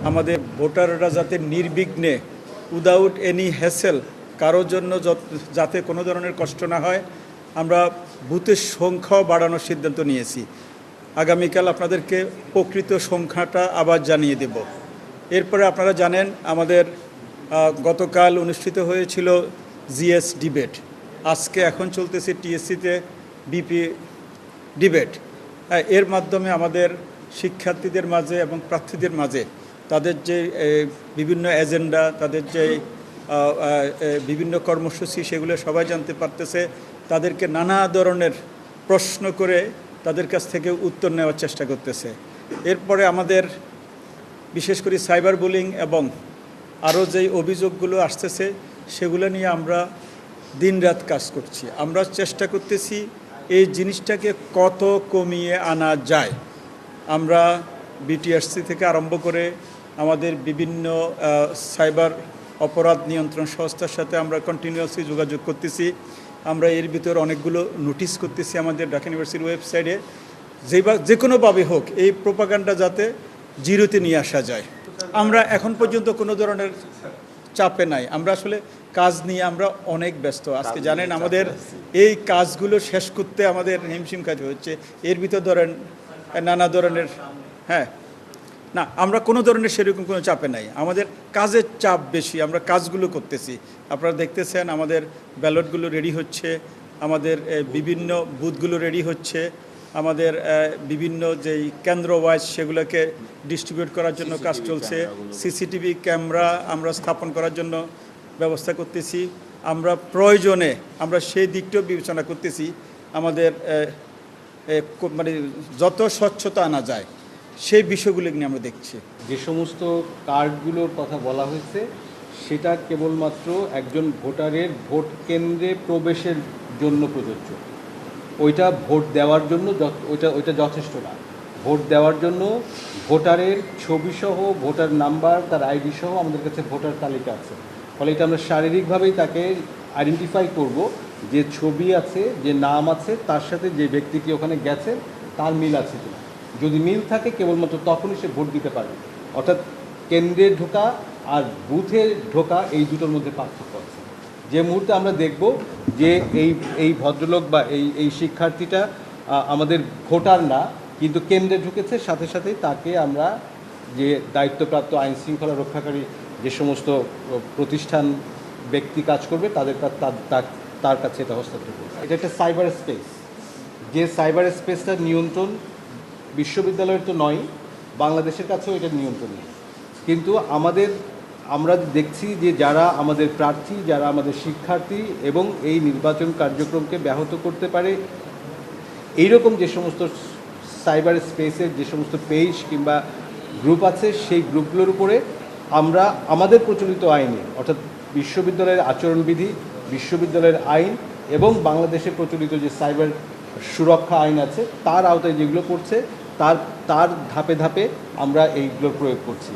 আমাদের ভোটাররা যাতে নির্বিঘ্নে উইদাউট এনি হ্যাসেল কারোর জন্য যাতে কোনো ধরনের কষ্ট না হয়, আমরা বুথের সংখ্যাও বাড়ানোর সিদ্ধান্ত নিয়েছি। আগামীকাল আপনাদেরকে প্রকৃত সংখ্যাটা আবার জানিয়ে দেব। এরপরে আপনারা জানেন আমাদের গতকাল অনুষ্ঠিত হয়েছিল জিএস ডিবেট, আজকে এখন চলতেছে টিএসসিতে বিপি ডিবেট। এর মাধ্যমে আমাদের শিক্ষার্থীদের মাঝে এবং প্রার্থীদের মাঝে তাদের যে বিভিন্ন এজেন্ডা, তাদের যে বিভিন্ন কর্মসূচি, সেগুলো সবাই জানতে পারতেছে। তাদেরকে নানা ধরনের প্রশ্ন করে তাদের কাছ থেকে উত্তর নেওয়ার চেষ্টা করতেছে। এরপরে আমাদের বিশেষ করে সাইবার বুলিং এবং আরও যেই অভিযোগগুলো আসতেছে সেগুলো নিয়ে আমরা দিনরাত কাজ করছি। আমরা চেষ্টা করতেছি এই জিনিসটাকে কত কমিয়ে আনা যায়। আমরা বিটিআরসি থেকে আরম্ভ করে আমাদের বিভিন্ন সাইবার অপরাধ নিয়ন্ত্রণ সংস্থার সাথে আমরা কন্টিনিউয়াসলি যোগাযোগ করতেছি। আমরা এর ভিতর অনেকগুলো নোটিশ করতেছি আমাদের ঢাকা ইউনিভার্সিটির ওয়েবসাইটে, যে কোনোভাবে হোক এই প্রোপাগান্ডা যাতে জিরোতে নিয়ে আসা যায়। আমরা এখন পর্যন্ত কোনো ধরনের চাপে নাই। আমরা আসলে কাজ নিয়ে আমরা অনেক ব্যস্ত। আজকে জানেন আমাদের এই কাজগুলো শেষ করতে আমাদের হিমশিম খাইতে হচ্ছে। এর ভিতর ধরেন নানা ধরনের না, আমরা কোনো ধরনের সেরকম কোনো চাপে নাই। আমাদের কাজের চাপ বেশি, আমরা কাজগুলো করতেছি। আপনারা দেখতেছেন আমাদের ব্যালটগুলো রেডি হচ্ছে, আমাদের বিভিন্ন বুথগুলো রেডি হচ্ছে, আমাদের বিভিন্ন যেই কেন্দ্র ওয়াইজ সেগুলোকে ডিস্ট্রিবিউট করার জন্য কাজ চলছে। সিসিটিভি ক্যামেরা আমরা স্থাপন করার জন্য ব্যবস্থা করতেছি। আমরা প্রয়োজনে আমরা সেই দিকটাও বিবেচনা করতেছি, আমাদের মানে যত স্বচ্ছতা আনা যায় সেই বিষয়গুলো নিয়ে আমরা দেখছি। যে সমস্ত কার্ডগুলোর কথা বলা হয়েছে সেটা কেবলমাত্র একজন ভোটারের ভোট কেন্দ্রে প্রবেশের জন্য প্রযোজ্য। ওইটা ভোট দেওয়ার জন্য ওইটা যথেষ্ট না। ভোট দেওয়ার জন্য ভোটারের ছবিসহ, ভোটার নাম্বার, তার আইডি সহ আমাদের কাছে ভোটার তালিকা আছে। ফলে এটা আমরা শারীরিকভাবেই তাকে আইডেন্টিফাই করব যে ছবি আছে, যে নাম আছে, তার সাথে যে ব্যক্তিটি ওখানে গেছে তার মিল আছে কিনা। যদি মিল থাকে কেবলমাত্র তখনই সে ভোট দিতে পারবে। অর্থাৎ কেন্দ্রে ঢোকা আর বুথে ঢোকা এই দুটোর মধ্যে পার্থক্য আছে। যে মুহূর্তে আমরা দেখব যে এই ভদ্রলোক বা এই শিক্ষার্থীটা আমাদের ভোটার না, কিন্তু কেন্দ্রে ঢুকেছে, সাথে সাথেই তাকে আমরা যে দায়িত্বপ্রাপ্ত আইন শৃঙ্খলা রক্ষাকারী যে সমস্ত প্রতিষ্ঠান ব্যক্তি কাজ করবে তার কাছে এটা হস্তান্তর করবে। এটা একটা সাইবার স্পেস, যে সাইবার স্পেসটার নিয়ন্ত্রণ বিশ্ববিদ্যালয়ের তো নয়, বাংলাদেশের কাছেও এটার নিয়ন্ত্রণ নেই। কিন্তু আমরা দেখছি যে যারা আমাদের প্রার্থী, যারা আমাদের শিক্ষার্থী এবং এই নির্বাচন কার্যক্রমকে ব্যাহত করতে পারে, এইরকম যে সমস্ত সাইবার স্পেসের যে সমস্ত পেজ কিংবা গ্রুপ আছে, সেই গ্রুপগুলোর উপরে আমরা আমাদের প্রচলিত আইনে, অর্থাৎ বিশ্ববিদ্যালয়ের আচরণবিধি, বিশ্ববিদ্যালয়ের আইন এবং বাংলাদেশে প্রচলিত যে সাইবার সুরক্ষা আইন আছে তার আওতায় যেগুলো পড়ছে তার ধাপে ধাপে আমরা এইগুলোর প্রয়োগ করছি।